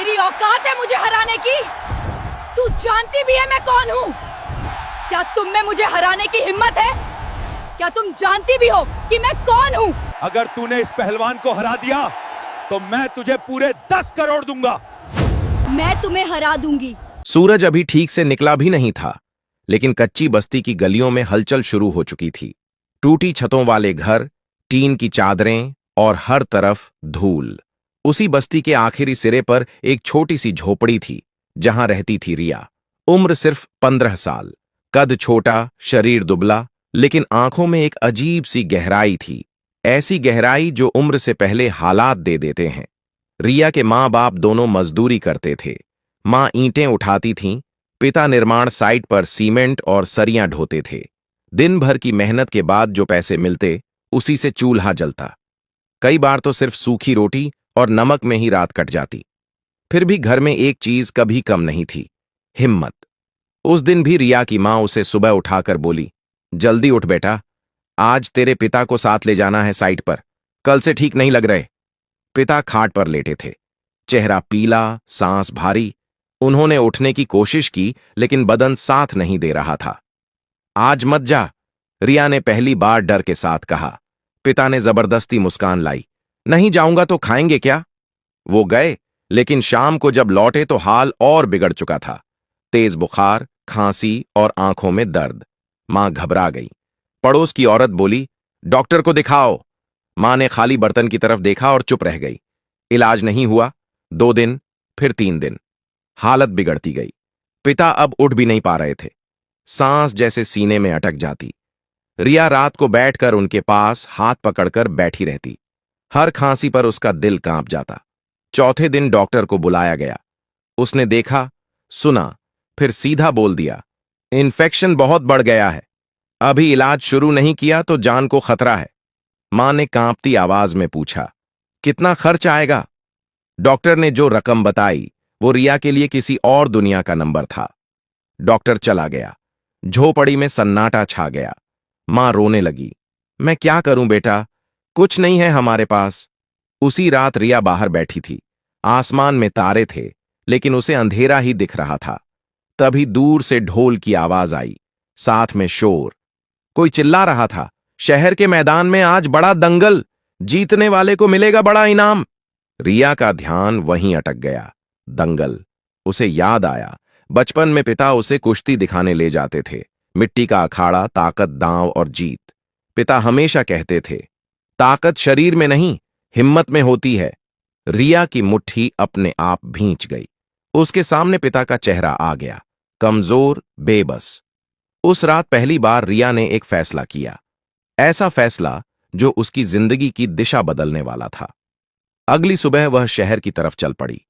तेरी औकात है मुझे हराने की? तू जानती भी है मैं कौन हूँ? क्या तुम में मुझे हराने की हिम्मत है? क्या तुम जानती भी हो कि मैं कौन हूँ? अगर तूने इस पहलवान को हरा दिया तो मैं तुझे पूरे 10 करोड़ दूंगा। मैं तुम्हें हरा दूंगी। सूरज अभी ठीक से निकला भी नहीं था, लेकिन कच्ची बस्ती की गलियों में हलचल शुरू हो चुकी थी। टूटी छतों वाले घर, टीन की चादरें और हर तरफ धूल। उसी बस्ती के आखिरी सिरे पर एक छोटी सी झोपड़ी थी, जहां रहती थी रिया। उम्र सिर्फ 15 साल, कद छोटा, शरीर दुबला, लेकिन आंखों में एक अजीब सी गहराई थी, ऐसी गहराई जो उम्र से पहले हालात दे देते हैं। रिया के माँ बाप दोनों मजदूरी करते थे। माँ ईंटें उठाती थीं, पिता निर्माण साइट पर सीमेंट और सरियां ढोते थे। दिन भर की मेहनत के बाद जो पैसे मिलते, उसी से चूल्हा जलता। कई बार तो सिर्फ सूखी रोटी और नमक में ही रात कट जाती। फिर भी घर में एक चीज कभी कम नहीं थी, हिम्मत। उस दिन भी रिया की माँ उसे सुबह उठाकर बोली, जल्दी उठ बेटा, आज तेरे पिता को साथ ले जाना है साइट पर, कल से ठीक नहीं लग रहे। पिता खाट पर लेटे थे, चेहरा पीला, सांस भारी। उन्होंने उठने की कोशिश की, लेकिन बदन साथ नहीं दे रहा था। आज मत जा, रिया ने पहली बार डर के साथ कहा। पिता ने जबरदस्ती मुस्कान लाई, नहीं जाऊंगा तो खाएंगे क्या? वो गए, लेकिन शाम को जब लौटे तो हाल और बिगड़ चुका था। तेज बुखार, खांसी और आंखों में दर्द। मां घबरा गई। पड़ोस की औरत बोली, डॉक्टर को दिखाओ। मां ने खाली बर्तन की तरफ देखा और चुप रह गई। इलाज नहीं हुआ। 2 दिन, फिर 3 दिन। हालत बिगड़ती गई। पिता अब उठ भी नहीं पा रहे थे, सांस जैसे सीने में अटक जाती। रिया रात को बैठकर उनके पास हाथ पकड़कर बैठी रहती। हर खांसी पर उसका दिल कांप जाता। चौथे दिन डॉक्टर को बुलाया गया। उसने देखा, सुना, फिर सीधा बोल दिया, इन्फेक्शन बहुत बढ़ गया है, अभी इलाज शुरू नहीं किया तो जान को खतरा है। मां ने कांपती आवाज में पूछा, कितना खर्च आएगा? डॉक्टर ने जो रकम बताई वो रिया के लिए किसी और दुनिया का नंबर था। डॉक्टर चला गया। झोपड़ी में सन्नाटा छा गया। मां रोने लगी, मैं क्या करूं बेटा, कुछ नहीं है हमारे पास। उसी रात रिया बाहर बैठी थी। आसमान में तारे थे, लेकिन उसे अंधेरा ही दिख रहा था। तभी दूर से ढोल की आवाज आई, साथ में शोर। कोई चिल्ला रहा था, शहर के मैदान में आज बड़ा दंगल, जीतने वाले को मिलेगा बड़ा इनाम। रिया का ध्यान वहीं अटक गया। दंगल। उसे याद आया, बचपन में पिता उसे कुश्ती दिखाने ले जाते थे। मिट्टी का अखाड़ा, ताकत, दांव और जीत। पिता हमेशा कहते थे, ताकत शरीर में नहीं, हिम्मत में होती है। रिया की मुट्ठी अपने आप भींच गई। उसके सामने पिता का चेहरा आ गया, कमजोर, बेबस। उस रात पहली बार रिया ने एक फैसला किया, ऐसा फैसला जो उसकी जिंदगी की दिशा बदलने वाला था। अगली सुबह वह शहर की तरफ चल पड़ी।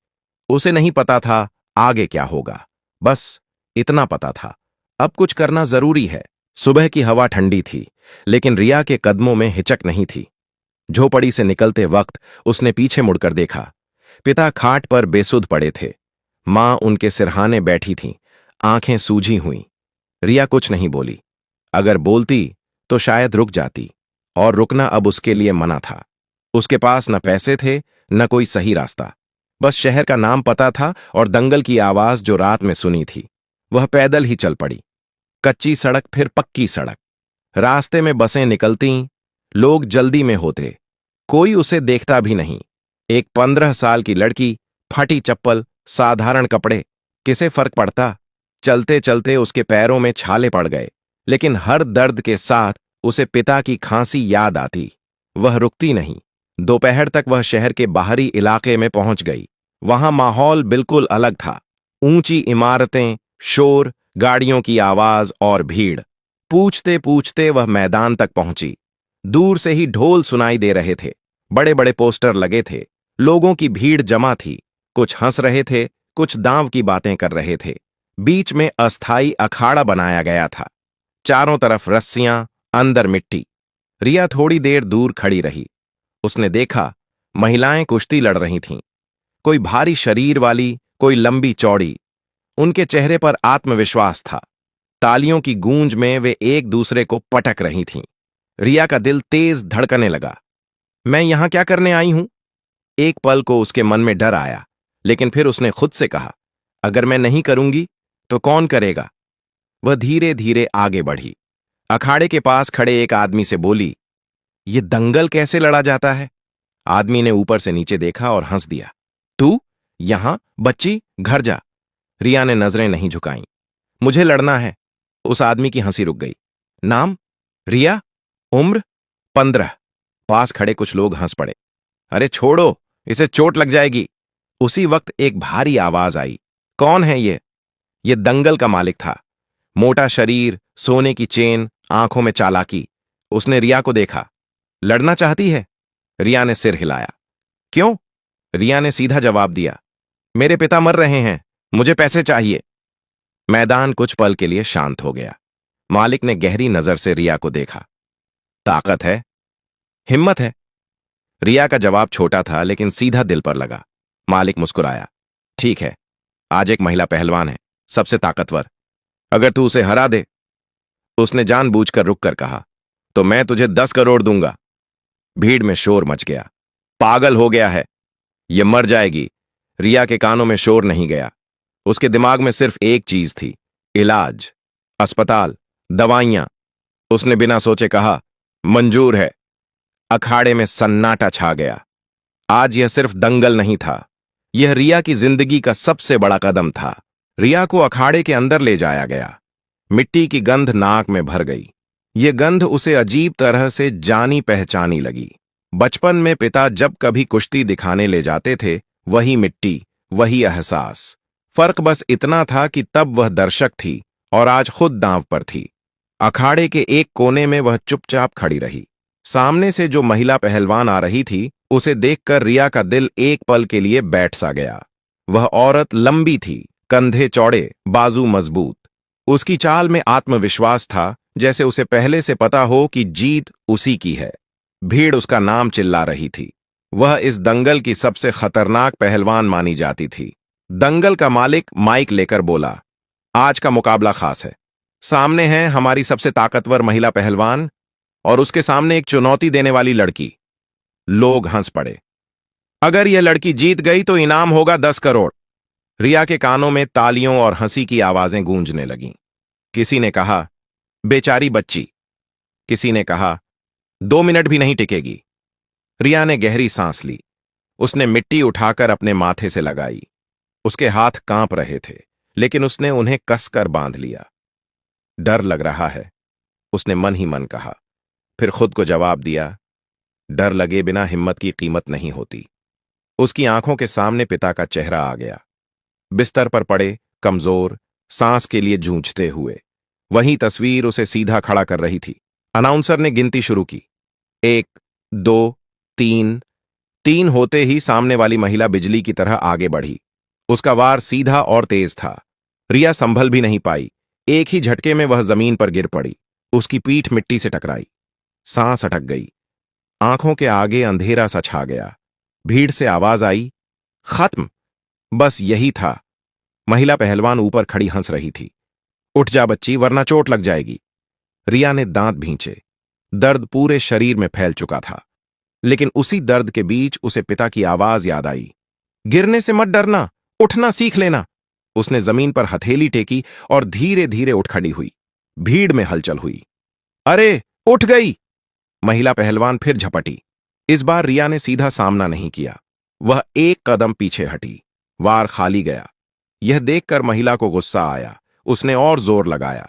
उसे नहीं पता था आगे क्या होगा, बस इतना पता था, अब कुछ करना जरूरी है। सुबह की हवा ठंडी थी, लेकिन रिया के कदमों में हिचक नहीं थी। झोपड़ी से निकलते वक्त उसने पीछे मुड़कर देखा। पिता खाट पर बेसुध पड़े थे। मां उनके सिरहाने बैठी थीं, आंखें सूजी हुईं। रिया कुछ नहीं बोली। अगर बोलती तो शायद रुक जाती, और रुकना अब उसके लिए मना था। उसके पास न पैसे थे, न कोई सही रास्ता। बस शहर का नाम पता था और दंगल की आवाज जो रात में सुनी थी। वह पैदल ही चल पड़ी। कच्ची सड़क, फिर पक्की सड़क। रास्ते में बसें निकलतीं, लोग जल्दी में होते। कोई उसे देखता भी नहीं। एक 15 साल की लड़की, फटी चप्पल, साधारण कपड़े, किसे फर्क पड़ता? चलते चलते उसके पैरों में छाले पड़ गए, लेकिन हर दर्द के साथ उसे पिता की खांसी याद आती। वह रुकती नहीं। दोपहर तक वह शहर के बाहरी इलाके में पहुंच गई। वहां माहौल बिल्कुल अलग था। ऊंची इमारतें, शोर, गाड़ियों की आवाज और भीड़। पूछते पूछते वह मैदान तक पहुंची। दूर से ही ढोल सुनाई दे रहे थे। बड़े बड़े पोस्टर लगे थे। लोगों की भीड़ जमा थी। कुछ हंस रहे थे, कुछ दांव की बातें कर रहे थे। बीच में अस्थाई अखाड़ा बनाया गया था। चारों तरफ रस्सियां, अंदर मिट्टी। रिया थोड़ी देर दूर खड़ी रही। उसने देखा, महिलाएं कुश्ती लड़ रही थीं। कोई भारी शरीर वाली, कोई लंबी चौड़ी। उनके चेहरे पर आत्मविश्वास था। तालियों की गूंज में वे एक दूसरे को पटक रही थीं। रिया का दिल तेज धड़कने लगा। मैं यहां क्या करने आई हूं? एक पल को उसके मन में डर आया, लेकिन फिर उसने खुद से कहा, अगर मैं नहीं करूंगी तो कौन करेगा। वह धीरे धीरे आगे बढ़ी। अखाड़े के पास खड़े एक आदमी से बोली, ये दंगल कैसे लड़ा जाता है। आदमी ने ऊपर से नीचे देखा और हंस दिया। तू यहां, बच्ची घर जा। रिया ने नजरें नहीं झुकाईं। मुझे लड़ना है। उस आदमी की हंसी रुक गई। नाम? रिया। उम्र? 15। पास खड़े कुछ लोग हंस पड़े। अरे छोड़ो, इसे चोट लग जाएगी। उसी वक्त एक भारी आवाज आई। कौन है ये? ये दंगल का मालिक था। मोटा शरीर, सोने की चेन, आंखों में चालाकी। उसने रिया को देखा। लड़ना चाहती है? रिया ने सिर हिलाया। क्यों? रिया ने सीधा जवाब दिया, मेरे पिता मर रहे हैं, मुझे पैसे चाहिए। मैदान कुछ पल के लिए शांत हो गया। मालिक ने गहरी नजर से रिया को देखा। ताकत है, हिम्मत है। रिया का जवाब छोटा था लेकिन सीधा दिल पर लगा। मालिक मुस्कुराया। ठीक है, आज एक महिला पहलवान है, सबसे ताकतवर। अगर तू उसे हरा दे, उसने जानबूझकर रुककर कहा, तो मैं तुझे 10 करोड़ दूंगा। भीड़ में शोर मच गया। पागल हो गया है, यह मर जाएगी। रिया के कानों में शोर नहीं गया। उसके दिमाग में सिर्फ एक चीज थी, इलाज, अस्पताल, दवाइयां। उसने बिना सोचे कहा, मंजूर है। अखाड़े में सन्नाटा छा गया। आज यह सिर्फ दंगल नहीं था, यह रिया की जिंदगी का सबसे बड़ा कदम था। रिया को अखाड़े के अंदर ले जाया गया। मिट्टी की गंध नाक में भर गई। ये गंध उसे अजीब तरह से जानी पहचानी लगी। बचपन में पिता जब कभी कुश्ती दिखाने ले जाते थे, वही मिट्टी, वही एहसास। फर्क बस इतना था कि तब वह दर्शक थी और आज खुद दांव पर थी। अखाड़े के एक कोने में वह चुपचाप खड़ी रही। सामने से जो महिला पहलवान आ रही थी, उसे देखकर रिया का दिल एक पल के लिए बैठ सा गया। वह औरत लंबी थी, कंधे चौड़े, बाजू मजबूत। उसकी चाल में आत्मविश्वास था, जैसे उसे पहले से पता हो कि जीत उसी की है। भीड़ उसका नाम चिल्ला रही थी। वह इस दंगल की सबसे खतरनाक पहलवान मानी जाती थी। दंगल का मालिक माइक लेकर बोला, आज का मुकाबला खास है। सामने है हमारी सबसे ताकतवर महिला पहलवान और उसके सामने एक चुनौती देने वाली लड़की। लोग हंस पड़े। अगर यह लड़की जीत गई तो इनाम होगा 10 करोड़। रिया के कानों में तालियों और हंसी की आवाजें गूंजने लगीं। किसी ने कहा, बेचारी बच्ची। किसी ने कहा, 2 मिनट भी नहीं टिकेगी। रिया ने गहरी सांस ली। उसने मिट्टी उठाकर अपने माथे से लगाई। उसके हाथ कांप रहे थे, लेकिन उसने उन्हें कसकर बांध लिया। डर लग रहा है, उसने मन ही मन कहा। फिर खुद को जवाब दिया, डर लगे बिना हिम्मत की कीमत नहीं होती। उसकी आंखों के सामने पिता का चेहरा आ गया, बिस्तर पर पड़े, कमजोर, सांस के लिए जूझते हुए। वही तस्वीर उसे सीधा खड़ा कर रही थी। अनाउंसर ने गिनती शुरू की। 1, 2, 3। 3 होते ही सामने वाली महिला बिजली की तरह आगे बढ़ी। उसका वार सीधा और तेज था। रिया संभल भी नहीं पाई। एक ही झटके में वह जमीन पर गिर पड़ी। उसकी पीठ मिट्टी से टकराई। सांस अटक गई। आंखों के आगे अंधेरा सा छा गया। भीड़ से आवाज आई, खत्म। बस यही था। महिला पहलवान ऊपर खड़ी हंस रही थी। उठ जा बच्ची, वरना चोट लग जाएगी। रिया ने दांत भींचे। दर्द पूरे शरीर में फैल चुका था, लेकिन उसी दर्द के बीच उसे पिता की आवाज याद आई, गिरने से मत डरना, उठना सीख लेना। उसने जमीन पर हथेली टेकी और धीरे धीरे उठ खड़ी हुई। भीड़ में हलचल हुई। अरे उठ गई! महिला पहलवान फिर झपटी। इस बार रिया ने सीधा सामना नहीं किया। वह एक कदम पीछे हटी। वार खाली गया। यह देखकर महिला को गुस्सा आया। उसने और जोर लगाया।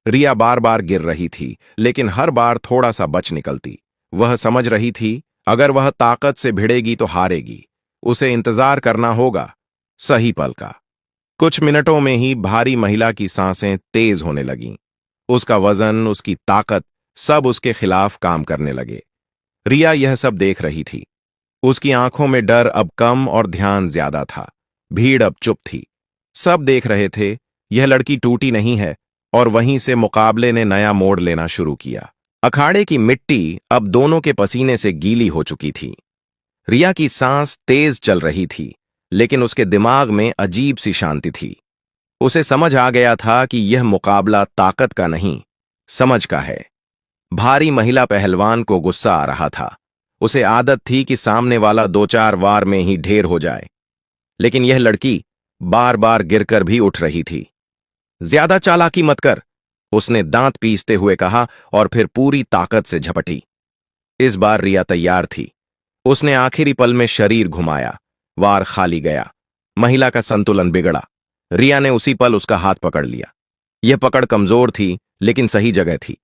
रिया बार बार गिर रही थी, लेकिन हर बार थोड़ा सा बच निकलती। वह समझ रही थी, अगर वह ताकत से भिड़ेगी तो हारेगी। उसे इंतजार करना होगा, सही पल का। कुछ मिनटों में ही भारी महिला की सांसें तेज होने लगीं। उसका वजन, उसकी ताकत, सब उसके खिलाफ काम करने लगे। रिया यह सब देख रही थी। उसकी आंखों में डर अब कम और ध्यान ज्यादा था। भीड़ अब चुप थी। सब देख रहे थे, यह लड़की टूटी नहीं है। और वहीं से मुकाबले ने नया मोड़ लेना शुरू किया। अखाड़े की मिट्टी अब दोनों के पसीने से गीली हो चुकी थी। रिया की सांस तेज चल रही थी, लेकिन उसके दिमाग में अजीब सी शांति थी। उसे समझ आ गया था कि यह मुकाबला ताकत का नहीं, समझ का है। भारी महिला पहलवान को गुस्सा आ रहा था। उसे आदत थी कि सामने वाला 2-4 वार में ही ढेर हो जाए। लेकिन यह लड़की बार बार गिरकर भी उठ रही थी। ज्यादा चालाकी मत कर, उसने दांत पीसते हुए कहा और फिर पूरी ताकत से झपटी। इस बार रिया तैयार थी। उसने आखिरी पल में शरीर घुमाया, वार खाली गया। महिला का संतुलन बिगड़ा। रिया ने उसी पल उसका हाथ पकड़ लिया। यह पकड़ कमजोर थी लेकिन सही जगह थी।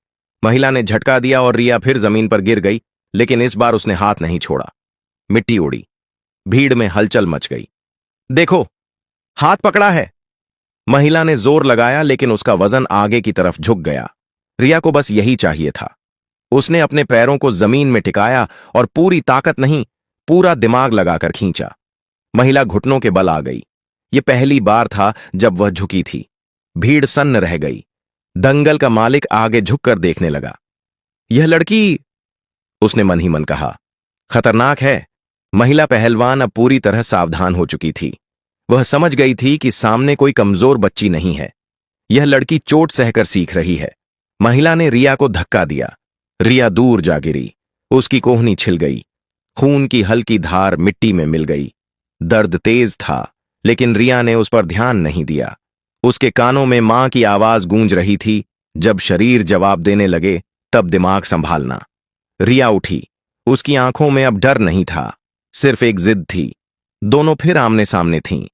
महिला ने झटका दिया और रिया फिर जमीन पर गिर गई, लेकिन इस बार उसने हाथ नहीं छोड़ा। मिट्टी उड़ी, भीड़ में हलचल मच गई। देखो, हाथ पकड़ा है। महिला ने जोर लगाया लेकिन उसका वजन आगे की तरफ झुक गया। रिया को बस यही चाहिए था। उसने अपने पैरों को जमीन में टिकाया और पूरी ताकत नहीं, पूरा दिमाग लगाकर खींचा। महिला घुटनों के बल आ गई। यह पहली बार था जब वह झुकी थी। भीड़ सन्न रह गई। दंगल का मालिक आगे झुककर देखने लगा। यह लड़की, उसने मन ही मन कहा, खतरनाक है। महिला पहलवान अब पूरी तरह सावधान हो चुकी थी। वह समझ गई थी कि सामने कोई कमजोर बच्ची नहीं है। यह लड़की चोट सहकर सीख रही है। महिला ने रिया को धक्का दिया। रिया दूर जा गिरी। उसकी कोहनी छिल गई। खून की हल्की धार मिट्टी में मिल गई। दर्द तेज था, लेकिन रिया ने उस पर ध्यान नहीं दिया। उसके कानों में मां की आवाज गूंज रही थी, जब शरीर जवाब देने लगे तब दिमाग संभालना। रिया उठी। उसकी आंखों में अब डर नहीं था, सिर्फ एक जिद थी। दोनों फिर आमने सामने थीं,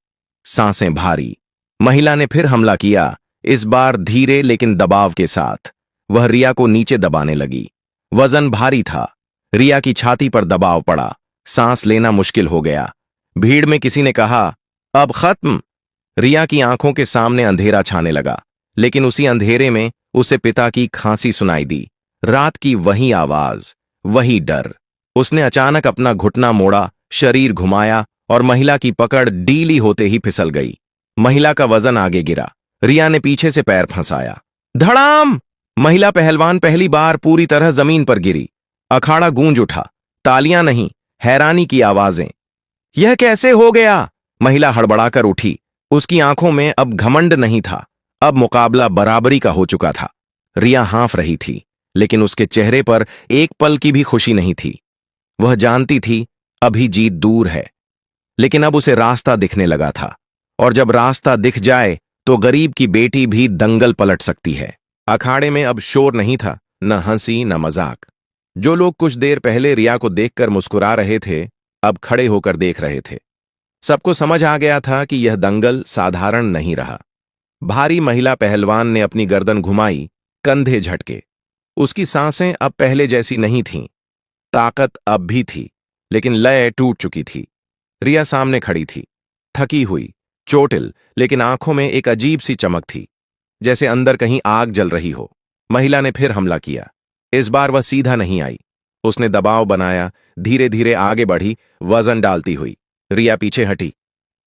सांसें भारी। महिला ने फिर हमला किया, इस बार धीरे लेकिन दबाव के साथ। वह रिया को नीचे दबाने लगी। वजन भारी था। रिया की छाती पर दबाव पड़ा। सांस लेना मुश्किल हो गया। भीड़ में किसी ने कहा, अब खत्म। रिया की आंखों के सामने अंधेरा छाने लगा, लेकिन उसी अंधेरे में उसे पिता की खांसी सुनाई दी। रात की वही आवाज, वही डर। उसने अचानक अपना घुटना मोड़ा, शरीर घुमाया और महिला की पकड़ ढीली होते ही फिसल गई। महिला का वजन आगे गिरा। रिया ने पीछे से पैर फंसाया। धड़ाम! महिला पहलवान पहली बार पूरी तरह जमीन पर गिरी। अखाड़ा गूंज उठा। तालियां नहीं, हैरानी की आवाजें। यह कैसे हो गया? महिला हड़बड़ाकर उठी। उसकी आंखों में अब घमंड नहीं था, अब मुकाबला बराबरी का हो चुका था। रिया हाँफ रही थी, लेकिन उसके चेहरे पर एक पल की भी खुशी नहीं थी। वह जानती थी अभी जीत दूर है, लेकिन अब उसे रास्ता दिखने लगा था, और जब रास्ता दिख जाए तो गरीब की बेटी भी दंगल पलट सकती है। अखाड़े में अब शोर नहीं था, न हंसी न मजाक। जो लोग कुछ देर पहले रिया को देखकर मुस्कुरा रहे थे, अब खड़े होकर देख रहे थे। सबको समझ आ गया था कि यह दंगल साधारण नहीं रहा। भारी महिला पहलवान ने अपनी गर्दन घुमाई, कंधे झटके। उसकी सांसें अब पहले जैसी नहीं थीं। ताकत अब भी थी, लेकिन लय टूट चुकी थी। रिया सामने खड़ी थी, थकी हुई, चोटिल, लेकिन आंखों में एक अजीब सी चमक थी, जैसे अंदर कहीं आग जल रही हो। महिला ने फिर हमला किया। इस बार वह सीधा नहीं आई। उसने दबाव बनाया, धीरे धीरे आगे बढ़ी, वजन डालती हुई। रिया पीछे हटी।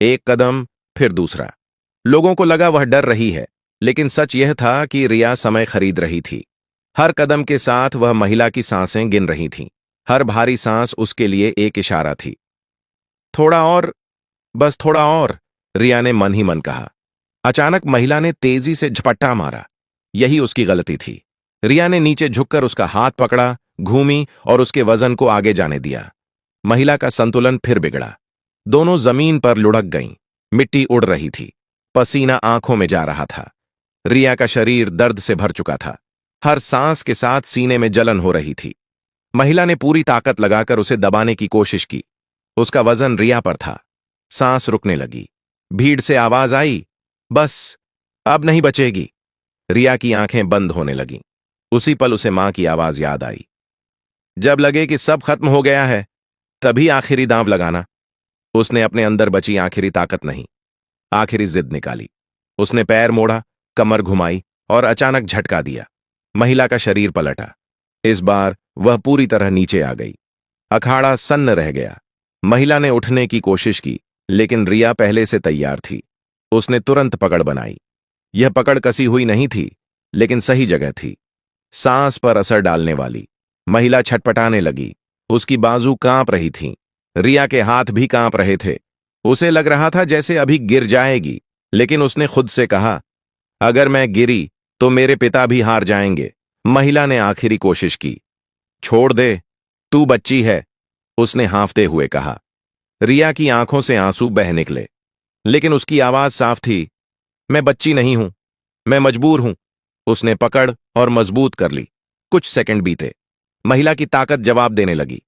एक कदम, फिर दूसरा। लोगों को लगा वह डर रही है, लेकिन सच यह था कि रिया समय खरीद रही थी। हर कदम के साथ वह महिला की सांसें गिन रही थी। हर भारी सांस उसके लिए एक इशारा थी। थोड़ा और, बस थोड़ा और, रिया ने मन ही मन कहा। अचानक महिला ने तेजी से झपट्टा मारा। यही उसकी गलती थी। रिया ने नीचे झुककर उसका हाथ पकड़ा, घूमी और उसके वजन को आगे जाने दिया। महिला का संतुलन फिर बिगड़ा। दोनों जमीन पर लुढ़क गईं। मिट्टी उड़ रही थी। पसीना आंखों में जा रहा था। रिया का शरीर दर्द से भर चुका था। हर सांस के साथ सीने में जलन हो रही थी। महिला ने पूरी ताकत लगाकर उसे दबाने की कोशिश की। उसका वजन रिया पर था। सांस रुकने लगी। भीड़ से आवाज आई, बस, अब नहीं बचेगी। रिया की आंखें बंद होने लगीं। उसी पल उसे मां की आवाज याद आई, जब लगे कि सब खत्म हो गया है, तभी आखिरी दांव लगाना। उसने अपने अंदर बची आखिरी ताकत नहीं, आखिरी जिद निकाली। उसने पैर मोड़ा, कमर घुमाई और अचानक झटका दिया। महिला का शरीर पलटा। इस बार वह पूरी तरह नीचे आ गई। अखाड़ा सन्न रह गया। महिला ने उठने की कोशिश की, लेकिन रिया पहले से तैयार थी। उसने तुरंत पकड़ बनाई। यह पकड़ कसी हुई नहीं थी, लेकिन सही जगह थी, सांस पर असर डालने वाली। महिला छटपटाने लगी। उसकी बाजू कांप रही थीं। रिया के हाथ भी कांप रहे थे। उसे लग रहा था जैसे अभी गिर जाएगी, लेकिन उसने खुद से कहा, अगर मैं गिरी तो मेरे पिता भी हार जाएंगे। महिला ने आखिरी कोशिश की। छोड़ दे, तू बच्ची है, उसने हाँफते हुए कहा। रिया की आंखों से आंसू बह निकले। लेकिन उसकी आवाज साफ थी। मैं बच्ची नहीं हूं, मैं मजबूर हूं। उसने पकड़ और मजबूत कर ली। कुछ सेकंड बीते। महिला की ताकत जवाब देने लगी।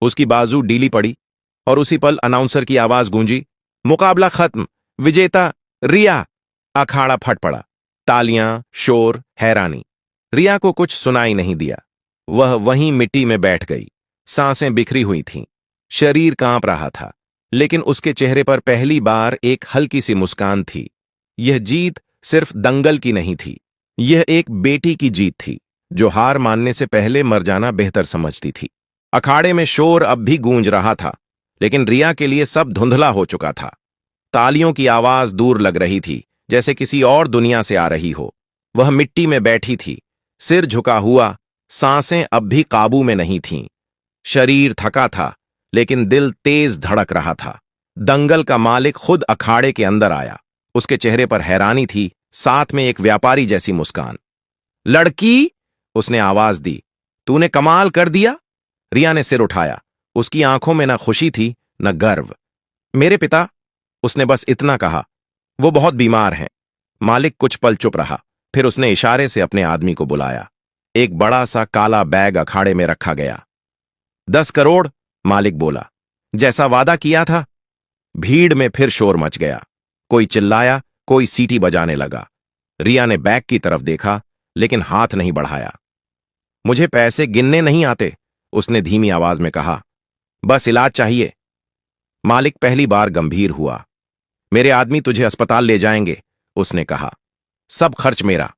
उसकी बाजू डीली पड़ी और उसी पल अनाउंसर की आवाज गूंजी, मुकाबला खत्म, विजेता रिया। अखाड़ा फट पड़ा। तालियां, शोर, हैरानी। रिया को कुछ सुनाई नहीं दिया। वह वहीं मिट्टी में बैठ गई। सांसें बिखरी हुई थीं। शरीर कांप रहा था, लेकिन उसके चेहरे पर पहली बार एक हल्की सी मुस्कान थी। यह जीत सिर्फ दंगल की नहीं थी, यह एक बेटी की जीत थी, जो हार मानने से पहले मर जाना बेहतर समझती थी। अखाड़े में शोर अब भी गूंज रहा था, लेकिन रिया के लिए सब धुंधला हो चुका था। तालियों की आवाज दूर लग रही थी, जैसे किसी और दुनिया से आ रही हो। वह मिट्टी में बैठी थी, सिर झुका हुआ, सांसें अब भी काबू में नहीं थीं। शरीर थका था, लेकिन दिल तेज धड़क रहा था। दंगल का मालिक खुद अखाड़े के अंदर आया। उसके चेहरे पर हैरानी थी, साथ में एक व्यापारी जैसी मुस्कान। लड़की, उसने आवाज दी, तूने कमाल कर दिया। रिया ने सिर उठाया। उसकी आंखों में न खुशी थी न गर्व। मेरे पिता, उसने बस इतना कहा, वो बहुत बीमार हैं। मालिक कुछ पल चुप रहा, फिर उसने इशारे से अपने आदमी को बुलाया। एक बड़ा सा काला बैग अखाड़े में रखा गया। 10 करोड़, मालिक बोला, जैसा वादा किया था। भीड़ में फिर शोर मच गया। कोई चिल्लाया, कोई सीटी बजाने लगा। रिया ने बैग की तरफ देखा, लेकिन हाथ नहीं बढ़ाया। मुझे पैसे गिनने नहीं आते, उसने धीमी आवाज में कहा, बस इलाज चाहिए। मालिक पहली बार गंभीर हुआ। मेरे आदमी तुझे अस्पताल ले जाएंगे, उसने कहा, सब खर्च मेरा।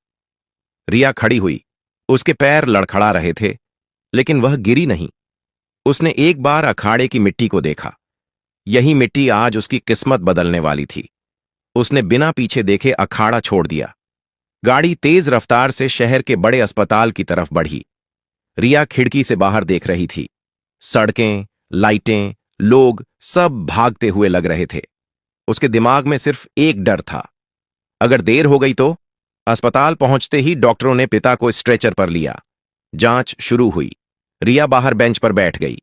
रिया खड़ी हुई। उसके पैर लड़खड़ा रहे थे, लेकिन वह गिरी नहीं। उसने एक बार अखाड़े की मिट्टी को देखा। यही मिट्टी आज उसकी किस्मत बदलने वाली थी। उसने बिना पीछे देखे अखाड़ा छोड़ दिया। गाड़ी तेज रफ्तार से शहर के बड़े अस्पताल की तरफ बढ़ी। रिया खिड़की से बाहर देख रही थी। सड़कें, लाइटें, लोग सब भागते हुए लग रहे थे। उसके दिमाग में सिर्फ एक डर था, अगर देर हो गई तो। अस्पताल पहुंचते ही डॉक्टरों ने पिता को स्ट्रेचर पर लिया। जांच शुरू हुई। रिया बाहर बेंच पर बैठ गई।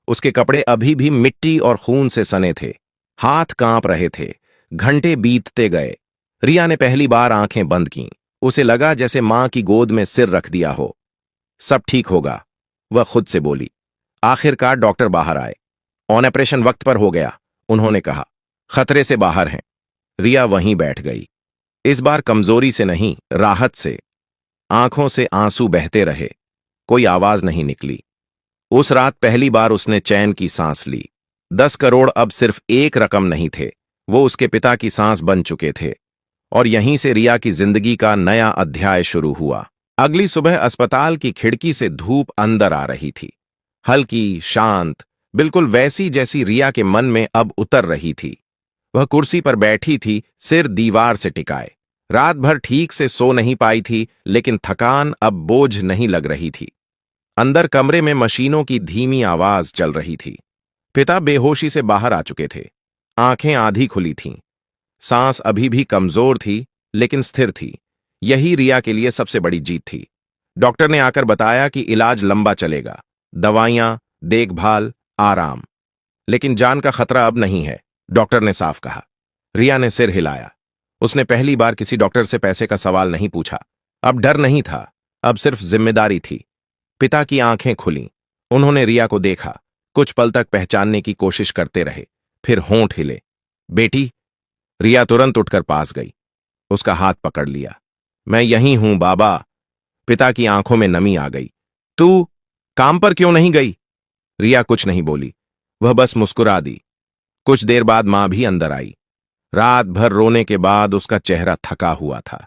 उसके कपड़े अभी भी मिट्टी और खून से सने थे। हाथ कांप रहे थे। घंटे बीतते गए। रिया ने पहली बार आंखें बंद कीं। उसे लगा जैसे मां की गोद में सिर रख दिया हो। सब ठीक होगा, वह खुद से बोली। आखिरकार डॉक्टर बाहर आए। ऑपरेशन वक्त पर हो गया, उन्होंने कहा। खतरे से बाहर हैं। रिया वहीं बैठ गई। इस बार कमजोरी से नहीं, राहत से। आंखों से आंसू बहते रहे। कोई आवाज नहीं निकली। उस रात पहली बार उसने चैन की सांस ली। 10 करोड़ अब सिर्फ एक रकम नहीं थे, वो उसके पिता की सांस बन चुके थे। और यहीं से रिया की जिंदगी का नया अध्याय शुरू हुआ। अगली सुबह अस्पताल की खिड़की से धूप अंदर आ रही थी। हल्की, शांत, बिल्कुल वैसी जैसी रिया के मन में अब उतर रही थी। वह कुर्सी पर बैठी थी, सिर दीवार से टिकाए। रात भर ठीक से सो नहीं पाई थी, लेकिन थकान अब बोझ नहीं लग रही थी। अंदर कमरे में मशीनों की धीमी आवाज चल रही थी। पिता बेहोशी से बाहर आ चुके थे। आंखें आधी खुली थीं। सांस अभी भी कमजोर थी, लेकिन स्थिर थी। यही रिया के लिए सबसे बड़ी जीत थी। डॉक्टर ने आकर बताया कि इलाज लंबा चलेगा, दवाइयां, देखभाल, आराम, लेकिन जान का खतरा अब नहीं है, डॉक्टर ने साफ कहा। रिया ने सिर हिलाया। उसने पहली बार किसी डॉक्टर से पैसे का सवाल नहीं पूछा। अब डर नहीं था, अब सिर्फ जिम्मेदारी थी। पिता की आंखें खुलीं। उन्होंने रिया को देखा। कुछ पल तक पहचानने की कोशिश करते रहे, फिर होंठ हिले। बेटी। रिया तुरंत उठकर पास गई। उसका हाथ पकड़ लिया। मैं यहीं हूं बाबा। पिता की आंखों में नमी आ गई। तू काम पर क्यों नहीं गई? रिया कुछ नहीं बोली, वह बस मुस्कुरा दी। कुछ देर बाद मां भी अंदर आई। रात भर रोने के बाद उसका चेहरा थका हुआ था,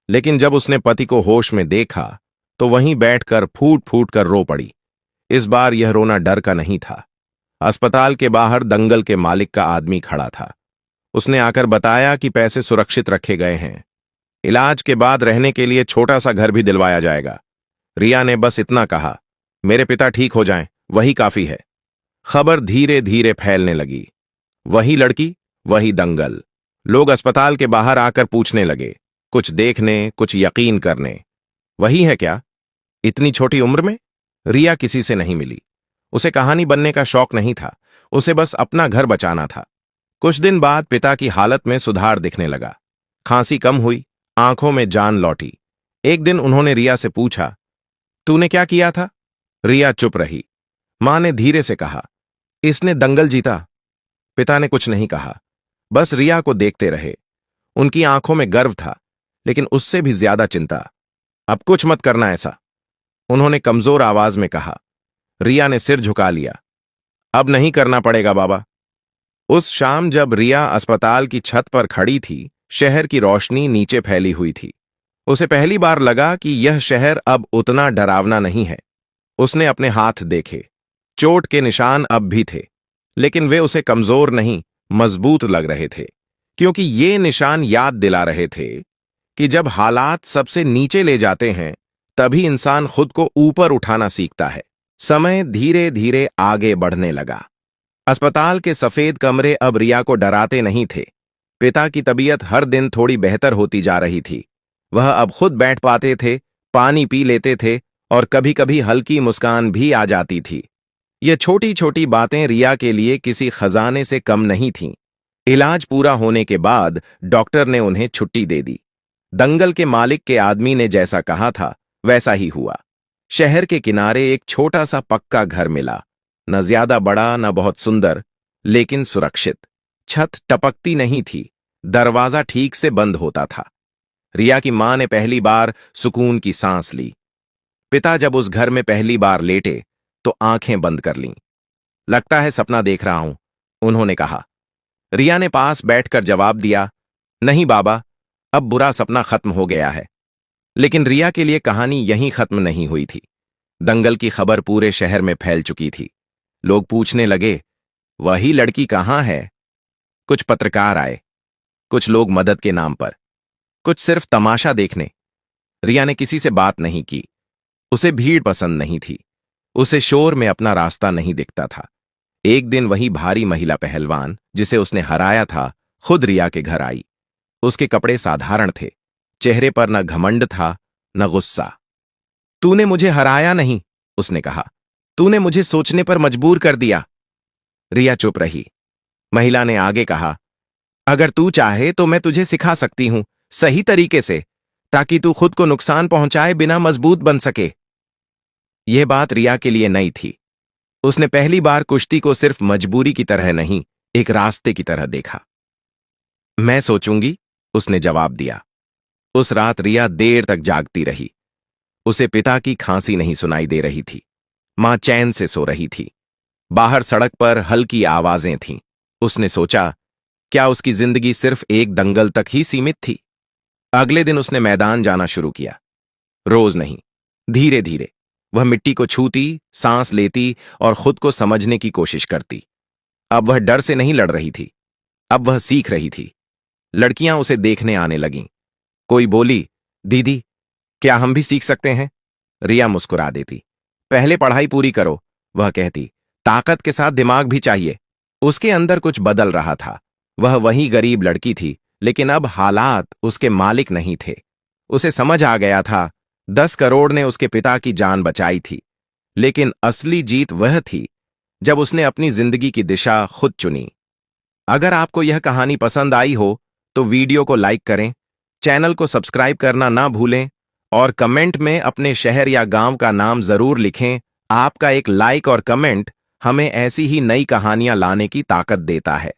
लेकिन जब उसने पति को होश में देखा तो वहीं बैठकर फूट फूट कर रो पड़ी। इस बार यह रोना डर का नहीं था। अस्पताल के बाहर दंगल के मालिक का आदमी खड़ा था। उसने आकर बताया कि पैसे सुरक्षित रखे गए हैं। इलाज के बाद रहने के लिए छोटा सा घर भी दिलवाया जाएगा। रिया ने बस इतना कहा, मेरे पिता ठीक हो जाएं, वही काफी है। खबर धीरे धीरे फैलने लगी। वही लड़की, वही दंगल। लोग अस्पताल के बाहर आकर पूछने लगे, कुछ देखने, कुछ यकीन करने। वही है क्या? इतनी छोटी उम्र में? रिया किसी से नहीं मिली। उसे कहानी बनने का शौक नहीं था, उसे बस अपना घर बचाना था। कुछ दिन बाद पिता की हालत में सुधार दिखने लगा। खांसी कम हुई, आंखों में जान लौटी। एक दिन उन्होंने रिया से पूछा, तूने क्या किया था? रिया चुप रही। मां ने धीरे से कहा, इसने दंगल जीता। पिता ने कुछ नहीं कहा, बस रिया को देखते रहे। उनकी आंखों में गर्व था, लेकिन उससे भी ज्यादा चिंता। अब कुछ मत करना ऐसा, उन्होंने कमजोर आवाज में कहा। रिया ने सिर झुका लिया। अब नहीं करना पड़ेगा बाबा। उस शाम जब रिया अस्पताल की छत पर खड़ी थी, शहर की रोशनी नीचे फैली हुई थी। उसे पहली बार लगा कि यह शहर अब उतना डरावना नहीं है। उसने अपने हाथ देखे। चोट के निशान अब भी थे, लेकिन वे उसे कमजोर नहीं, मजबूत लग रहे थे, क्योंकि ये निशान याद दिला रहे थे कि जब हालात सबसे नीचे ले जाते हैं, तभी इंसान खुद को ऊपर उठाना सीखता है। समय धीरे धीरे आगे बढ़ने लगा। अस्पताल के सफेद कमरे अब रिया को डराते नहीं थे। पिता की तबीयत हर दिन थोड़ी बेहतर होती जा रही थी। वह अब खुद बैठ पाते थे, पानी पी लेते थे और कभी कभी हल्की मुस्कान भी आ जाती थी। ये छोटी छोटी बातें रिया के लिए किसी खजाने से कम नहीं थीं। इलाज पूरा होने के बाद डॉक्टर ने उन्हें छुट्टी दे दी। दंगल के मालिक के आदमी ने जैसा कहा था वैसा ही हुआ। शहर के किनारे एक छोटा सा पक्का घर मिला, न ज्यादा बड़ा न बहुत सुंदर, लेकिन सुरक्षित। छत टपकती नहीं थी, दरवाजा ठीक से बंद होता था। रिया की मां ने पहली बार सुकून की सांस ली। पिता जब उस घर में पहली बार लेटे तो आंखें बंद कर लीं। लगता है सपना देख रहा हूं, उन्होंने कहा। रिया ने पास बैठकर जवाब दिया, नहीं बाबा, अब बुरा सपना खत्म हो गया है। लेकिन रिया के लिए कहानी यहीं खत्म नहीं हुई थी। दंगल की खबर पूरे शहर में फैल चुकी थी। लोग पूछने लगे, वही लड़की कहां है? कुछ पत्रकार आए, कुछ लोग मदद के नाम पर, कुछ सिर्फ तमाशा देखने। रिया ने किसी से बात नहीं की। उसे भीड़ पसंद नहीं थी। उसे शोर में अपना रास्ता नहीं दिखता था। एक दिन वही भारी महिला पहलवान जिसे उसने हराया था, खुद रिया के घर आई। उसके कपड़े साधारण थे, चेहरे पर न घमंड था न गुस्सा। तूने मुझे हराया नहीं, उसने कहा, तूने मुझे सोचने पर मजबूर कर दिया। रिया चुप रही। महिला ने आगे कहा, अगर तू चाहे तो मैं तुझे सिखा सकती हूं, सही तरीके से, ताकि तू खुद को नुकसान पहुंचाए बिना मजबूत बन सके। यह बात रिया के लिए नई थी। उसने पहली बार कुश्ती को सिर्फ मजबूरी की तरह नहीं, एक रास्ते की तरह देखा। मैं सोचूंगी, उसने जवाब दिया। उस रात रिया देर तक जागती रही। उसे पिता की खांसी नहीं सुनाई दे रही थी। मां चैन से सो रही थी। बाहर सड़क पर हल्की आवाजें थीं। उसने सोचा, क्या उसकी जिंदगी सिर्फ एक दंगल तक ही सीमित थी? अगले दिन उसने मैदान जाना शुरू किया। रोज नहीं, धीरे धीरे वह मिट्टी को छूती, सांस लेती और खुद को समझने की कोशिश करती। अब वह डर से नहीं लड़ रही थी, अब वह सीख रही थी। लड़कियां उसे देखने आने लगीं। कोई बोली, दीदी, क्या हम भी सीख सकते हैं? रिया मुस्कुरा देती। पहले पढ़ाई पूरी करो, वह कहती। ताकत के साथ दिमाग भी चाहिए। उसके अंदर कुछ बदल रहा था। वह वही गरीब लड़की थी, लेकिन अब हालात उसके मालिक नहीं थे। उसे समझ आ गया था, 10 करोड़ ने उसके पिता की जान बचाई थी, लेकिन असली जीत वह थी जब उसने अपनी जिंदगी की दिशा खुद चुनी। अगर आपको यह कहानी पसंद आई हो तो वीडियो को लाइक करें, चैनल को सब्सक्राइब करना ना भूलें और कमेंट में अपने शहर या गांव का नाम जरूर लिखें। आपका एक लाइक और कमेंट हमें ऐसी ही नई कहानियां लाने की ताकत देता है।